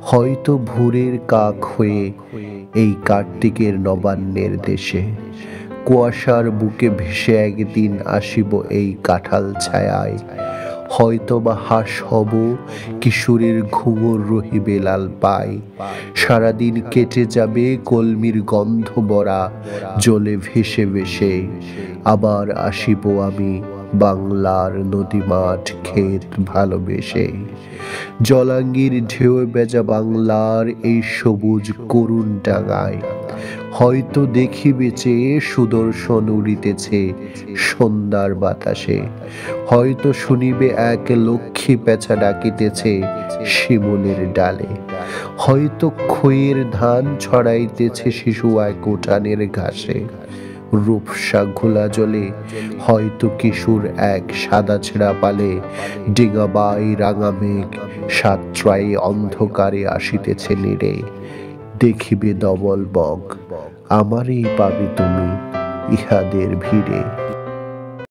হয়তো ভোরের কাক হয়ে এই কার্তিকের নবান্নের দেশে কুয়াশার বুকে ভেসে একদিন আসিব এই কাঁঠাল ছায়ায়। হয়তোবা হাঁস হব, কিশোরীর ঘুঙুর রহিবে লাল পায়। সারাদিন কেটে যাবে কলমির গন্ধ ভরা জলে ভেসে ভেসে। আবার আসিব আমি বাংলার নদী মাঠ ক্ষেত ভালোবেসে। জলাঙ্গির ঢেউ বেজা বাংলার এই সবুজ করুণ ডাঙায় হয়তো দেখিবে চেয়ে সুদর্শন উড়িতেছে সন্ধ্যার বাতাসে। হয়তো শুনিবে এক লক্ষ্মী পেঁচা ডাকিতেছে শিমুলের ডালে। হয়তো খইয়ের ধান ছড়াইতেছে শিশু এক উঠানের ঘাসে। রূপসা ঘোলা জলে হয়তো কিশোর এক সাদা ছেঁড়া পালে। ডিঙাবাই রাঙা মেঘ সাতটায় অন্ধকারে আসিতেছে নীড়ে। দেখিবে ধবল বক, আমারই পাবে তুমি ইহাদের ভিড়ে।